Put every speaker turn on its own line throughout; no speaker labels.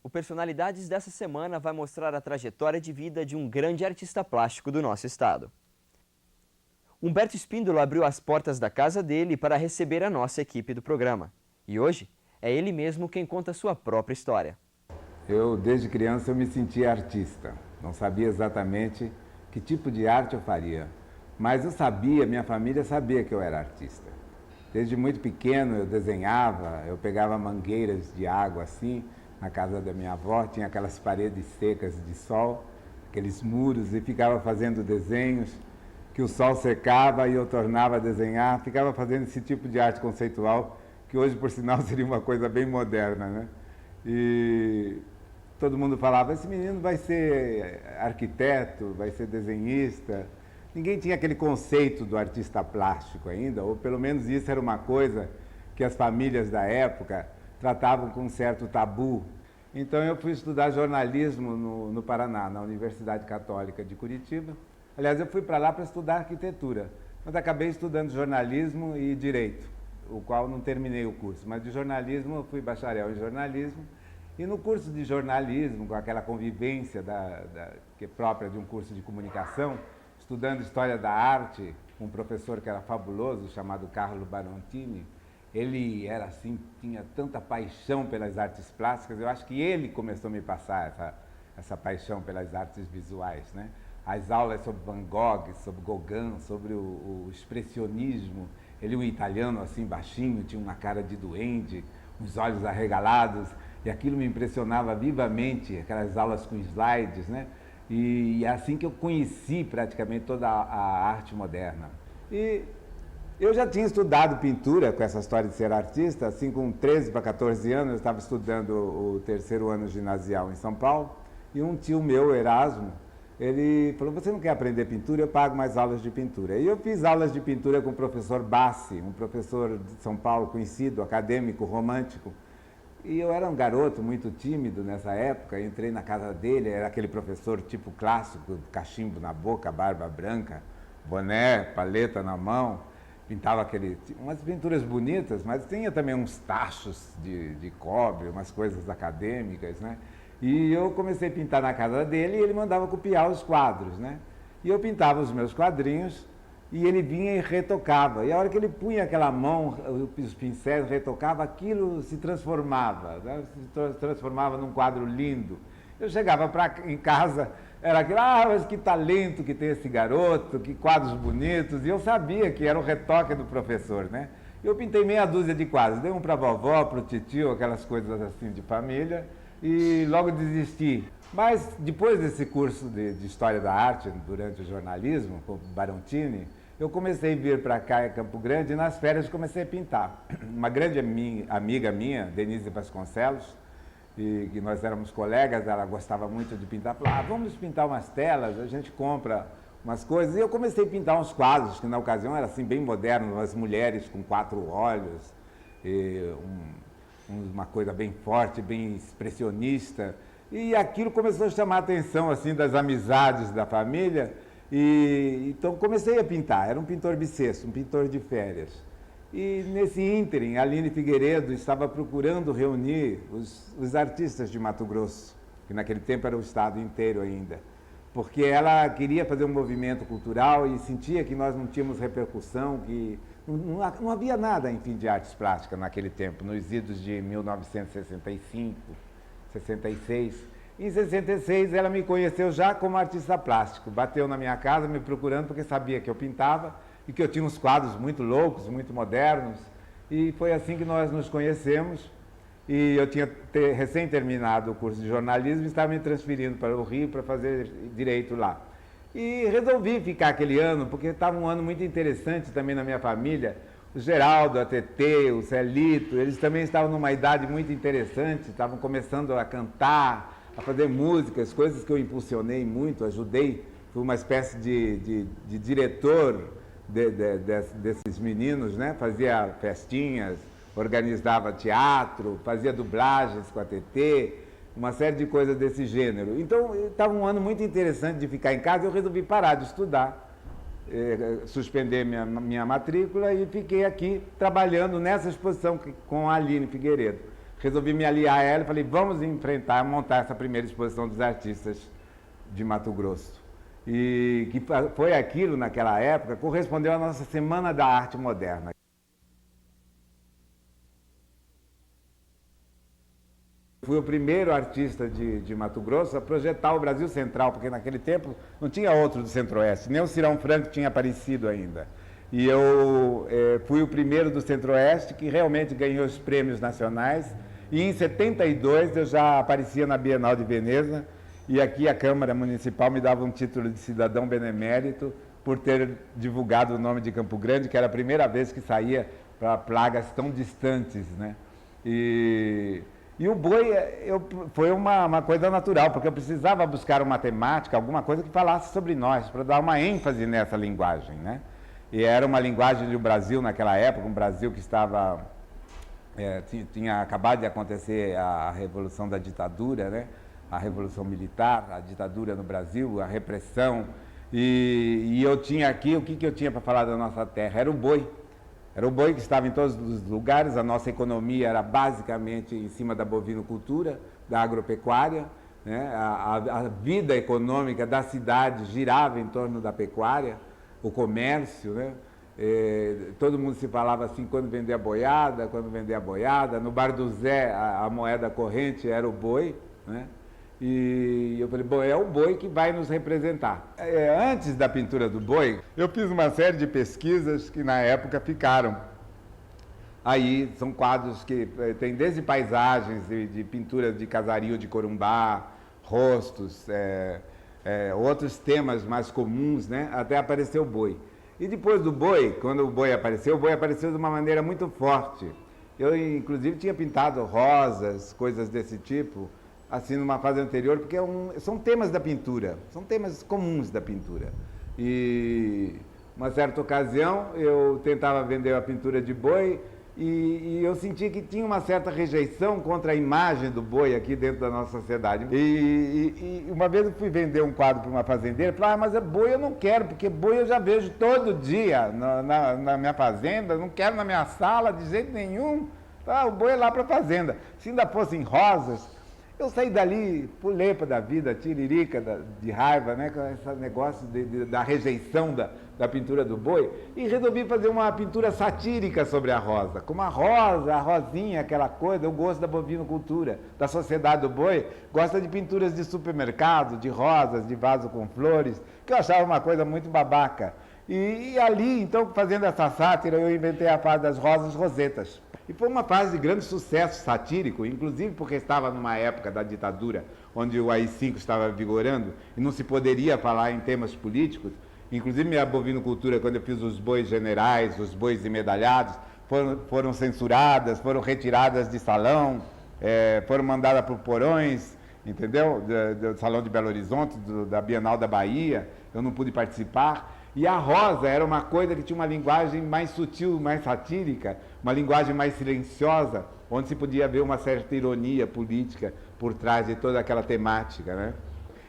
O Personalidades dessa semana vai mostrar a trajetória de vida de um grande artista plástico do nosso estado. Humberto Espíndola abriu as portas da casa dele para receber a nossa equipe do programa. E hoje, é ele mesmo quem conta sua própria história.
Desde criança, eu me sentia artista. Não sabia exatamente que tipo de arte eu faria. Mas eu sabia, minha família sabia que eu era artista. Desde muito pequeno eu desenhava, eu pegava mangueiras de água assim, na casa da minha avó, tinha aquelas paredes secas de sol, aqueles muros, e ficava fazendo desenhos que o sol secava e eu tornava a desenhar, ficava fazendo esse tipo de arte conceitual, que hoje, por sinal, seria uma coisa bem moderna, né? E todo mundo falava, esse menino vai ser arquiteto, vai ser desenhista. Ninguém tinha aquele conceito do artista plástico ainda, ou pelo menos isso era uma coisa que as famílias da época tratavam com um certo tabu. Então eu fui estudar jornalismo no Paraná, na Universidade Católica de Curitiba. Aliás, eu fui para lá para estudar arquitetura, mas acabei estudando jornalismo e direito, o qual não terminei o curso. Mas de jornalismo eu fui bacharel em jornalismo, e no curso de jornalismo, com aquela convivência que é própria de um curso de comunicação, estudando história da arte, um professor que era fabuloso, chamado Carlo Barontini. Ele era assim, tinha tanta paixão pelas artes plásticas, eu acho que ele começou a me passar essa paixão pelas artes visuais, né? As aulas sobre Van Gogh, sobre Gauguin, sobre o expressionismo. Ele, um italiano assim, baixinho, tinha uma cara de duende, uns olhos arregalados, e aquilo me impressionava vivamente, aquelas aulas com slides, né? E é assim que eu conheci praticamente toda a arte moderna. E eu já tinha estudado pintura com essa história de ser artista, assim com 13 para 14 anos, eu estava estudando o terceiro ano ginasial em São Paulo, e um tio meu, Erasmo, ele falou, você não quer aprender pintura? Eu pago mais aulas de pintura. E eu fiz aulas de pintura com o professor Bassi, um professor de São Paulo conhecido, acadêmico, romântico. E eu era um garoto muito tímido nessa época, entrei na casa dele, era aquele professor tipo clássico, cachimbo na boca, barba branca, boné, paleta na mão, pintava umas pinturas bonitas, mas tinha também uns tachos de cobre, umas coisas acadêmicas, né? E eu comecei a pintar na casa dele e ele mandava copiar os quadros, né? E eu pintava os meus quadrinhos e ele vinha e retocava. E a hora que ele punha aquela mão, os pincéis, retocava, aquilo se transformava, né? Se transformava num quadro lindo. Eu chegava em casa, era aquilo, mas que talento que tem esse garoto, que quadros bonitos. E eu sabia que era o retoque do professor, né? Eu pintei meia dúzia de quadros, dei um para a vovó, para o titio, aquelas coisas assim de família, e logo desisti. Mas depois desse curso de História da Arte, durante o jornalismo, com o Barontini, eu comecei a vir para cá, em Campo Grande, e nas férias comecei a pintar. Uma grande amiga minha, Denise Vasconcelos, e que nós éramos colegas, ela gostava muito de pintar, falou, vamos pintar umas telas, a gente compra umas coisas. E eu comecei a pintar uns quadros, que na ocasião era assim, bem moderno, umas mulheres com 4 olhos, e uma coisa bem forte, bem expressionista. E aquilo começou a chamar a atenção assim, das amizades da família, e então comecei a pintar. Era um pintor bissexto, um pintor de férias. E nesse ínterim, a Aline Figueiredo estava procurando reunir os artistas de Mato Grosso, que naquele tempo era o estado inteiro ainda, porque ela queria fazer um movimento cultural e sentia que nós não tínhamos repercussão, que não havia nada, enfim, de artes plásticas naquele tempo, nos idos de 1965, 66. Em 66, ela me conheceu já como artista plástico, bateu na minha casa me procurando porque sabia que eu pintava, e que eu tinha uns quadros muito loucos, muito modernos, e foi assim que nós nos conhecemos. E eu tinha recém terminado o curso de jornalismo e estava me transferindo para o Rio para fazer direito lá. E resolvi ficar aquele ano, porque estava um ano muito interessante também na minha família. O Geraldo, a Tetê, o Celito, eles também estavam numa idade muito interessante, estavam começando a cantar, a fazer músicas, coisas que eu impulsionei muito, ajudei, fui uma espécie de diretor desses meninos, né? Fazia festinhas, organizava teatro, fazia dublagens com a TT, uma série de coisas desse gênero. Então, estava um ano muito interessante de ficar em casa e eu resolvi parar de estudar suspender minha matrícula e fiquei aqui trabalhando nessa exposição com a Aline Figueiredo. Resolvi me aliar a ela e falei, vamos montar essa primeira exposição dos artistas de Mato Grosso. E que foi aquilo, naquela época, correspondeu à nossa Semana da Arte Moderna. Fui o primeiro artista de Mato Grosso a projetar o Brasil Central, porque naquele tempo não tinha outro do Centro-Oeste, nem o Cirão Franco tinha aparecido ainda. E eu fui o primeiro do Centro-Oeste que realmente ganhou os prêmios nacionais. E em 72 eu já aparecia na Bienal de Veneza, e aqui a Câmara Municipal me dava um título de cidadão benemérito por ter divulgado o nome de Campo Grande, que era a primeira vez que saía para plagas tão distantes, né? E o boi foi uma coisa natural, porque eu precisava buscar uma temática, alguma coisa que falasse sobre nós, para dar uma ênfase nessa linguagem, né? E era uma linguagem do Brasil naquela época, um Brasil que estava... tinha acabado de acontecer a Revolução da Ditadura, né? A Revolução Militar, a ditadura no Brasil, a repressão. E eu tinha aqui, o que eu tinha para falar da nossa terra? Era o boi. Era o boi que estava em todos os lugares, a nossa economia era basicamente em cima da bovinocultura, da agropecuária, né? A vida econômica da cidade girava em torno da pecuária, o comércio, né? Todo mundo se falava assim, quando vender a boiada, no Bar do Zé a moeda corrente era o boi, né? E eu falei, bom, é o boi que vai nos representar. Antes da pintura do boi, eu fiz uma série de pesquisas que na época ficaram. Aí são quadros que tem desde paisagens, de pinturas de casario de Corumbá, rostos, outros temas mais comuns, né? Até apareceu o boi. E depois do boi, quando o boi apareceu de uma maneira muito forte. Eu, inclusive, tinha pintado rosas, coisas desse tipo, assim, numa fase anterior, porque são temas da pintura, são temas comuns da pintura. E, uma certa ocasião, eu tentava vender a pintura de boi e eu senti que tinha uma certa rejeição contra a imagem do boi aqui dentro da nossa sociedade. E uma vez eu fui vender um quadro para uma fazendeira, falei, mas boi eu não quero, porque boi eu já vejo todo dia na minha fazenda, não quero na minha sala de jeito nenhum. O boi é lá para a fazenda. Se ainda fossem rosas, eu saí dali, pulepa da vida, tiririca de raiva, né, com esse negócio da rejeição da pintura do boi, e resolvi fazer uma pintura satírica sobre a rosa. Como a rosa, a rosinha, aquela coisa, eu gosto da bovinocultura, da sociedade do boi, gosta de pinturas de supermercado, de rosas, de vaso com flores, que eu achava uma coisa muito babaca. E ali, então, fazendo essa sátira, eu inventei a fase das rosas rosetas. E foi uma fase de grande sucesso satírico, inclusive porque estava numa época da ditadura, onde o AI-5 estava vigorando, e não se poderia falar em temas políticos. Inclusive, minha bovinocultura, quando eu fiz os bois generais, os bois emedalhados, foram censuradas, foram retiradas de salão, foram mandadas para porões, entendeu? Do Salão de Belo Horizonte, da Bienal da Bahia, eu não pude participar. E a rosa era uma coisa que tinha uma linguagem mais sutil, mais satírica, uma linguagem mais silenciosa, onde se podia ver uma certa ironia política por trás de toda aquela temática, né?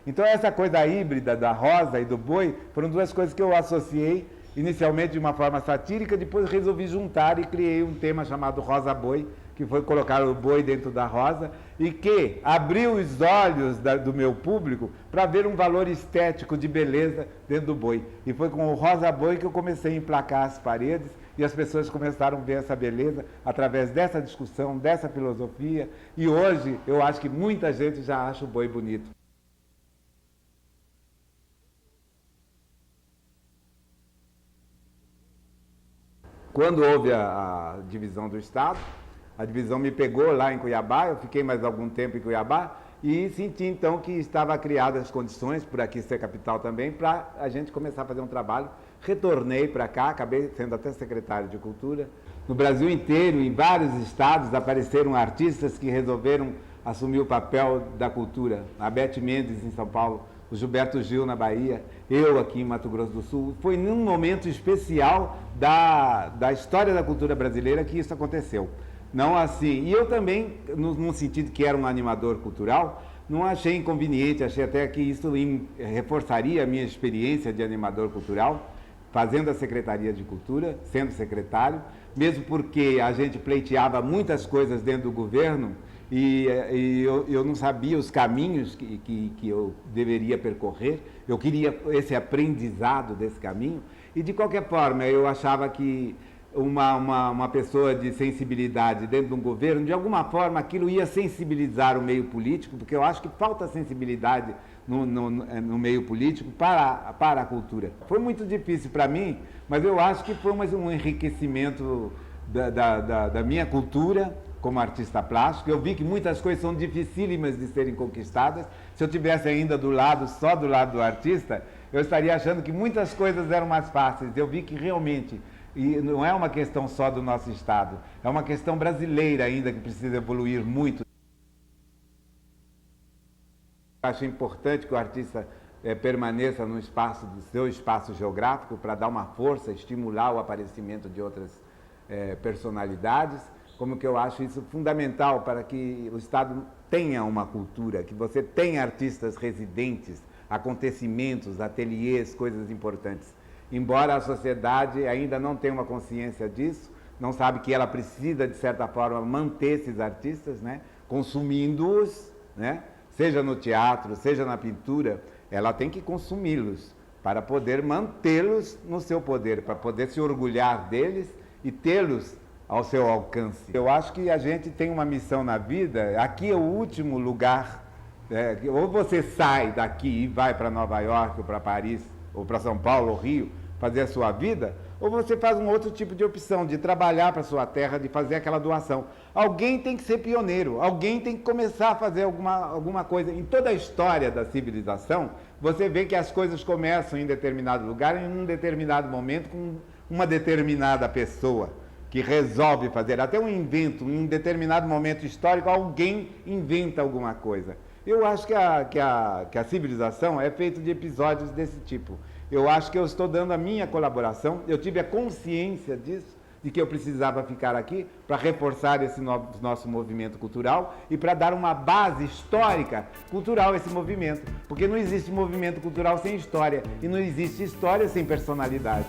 Então essa coisa híbrida da rosa e do boi foram duas coisas que eu associei inicialmente de uma forma satírica, depois resolvi juntar e criei um tema chamado Rosa Boi, que foi colocar o boi dentro da rosa e que abriu os olhos do meu público para ver um valor estético de beleza dentro do boi. E foi com o Rosa Boi que eu comecei a emplacar as paredes e as pessoas começaram a ver essa beleza através dessa discussão, dessa filosofia. E hoje eu acho que muita gente já acha o boi bonito. Quando houve a divisão do Estado, a divisão me pegou lá em Cuiabá, eu fiquei mais algum tempo em Cuiabá e senti então que estava criadas as condições, por aqui ser capital também, para a gente começar a fazer um trabalho. Retornei para cá, acabei sendo até secretário de Cultura. No Brasil inteiro, em vários estados, apareceram artistas que resolveram assumir o papel da cultura. A Beth Mendes em São Paulo, o Gilberto Gil na Bahia, eu aqui em Mato Grosso do Sul. Foi num momento especial da história da cultura brasileira que isso aconteceu. Não assim. E eu também, num sentido que era um animador cultural, não achei inconveniente, achei até que isso reforçaria a minha experiência de animador cultural, fazendo a Secretaria de Cultura, sendo secretário, mesmo porque a gente pleiteava muitas coisas dentro do governo e eu não sabia os caminhos que eu deveria percorrer, eu queria esse aprendizado desse caminho e, de qualquer forma, eu achava que uma pessoa de sensibilidade dentro de um governo, de alguma forma aquilo ia sensibilizar o meio político, porque eu acho que falta sensibilidade no meio político para a cultura. Foi muito difícil para mim, mas eu acho que foi mais um enriquecimento da minha cultura como artista plástico. Eu vi que muitas coisas são dificílimas de serem conquistadas. Se eu tivesse ainda só do lado do artista, eu estaria achando que muitas coisas eram mais fáceis. Eu vi que realmente, e não é uma questão só do nosso estado, é uma questão brasileira ainda que precisa evoluir muito. Acho importante que o artista permaneça no espaço do seu espaço geográfico para dar uma força, estimular o aparecimento de outras personalidades, como que eu acho isso fundamental para que o Estado tenha uma cultura, que você tenha artistas residentes, acontecimentos, ateliês, coisas importantes. Embora a sociedade ainda não tenha uma consciência disso, não sabe que ela precisa, de certa forma, manter esses artistas, né, consumindo-os, né, seja no teatro, seja na pintura, ela tem que consumi-los para poder mantê-los no seu poder, para poder se orgulhar deles e tê-los ao seu alcance. Eu acho que a gente tem uma missão na vida, aqui é o último lugar, ou você sai daqui e vai para Nova York, ou para Paris, ou para São Paulo, ou Rio, fazer a sua vida, ou você faz um outro tipo de opção, de trabalhar para a sua terra, de fazer aquela doação. Alguém tem que ser pioneiro, alguém tem que começar a fazer alguma coisa. Em toda a história da civilização, você vê que as coisas começam em determinado lugar, em um determinado momento, com uma determinada pessoa que resolve fazer. Até um invento, em um determinado momento histórico, alguém inventa alguma coisa. Eu acho que a civilização é feita de episódios desse tipo. Eu acho que eu estou dando a minha colaboração, eu tive a consciência disso, de que eu precisava ficar aqui para reforçar esse nosso movimento cultural e para dar uma base histórica cultural a esse movimento. Porque não existe movimento cultural sem história e não existe história sem personalidade.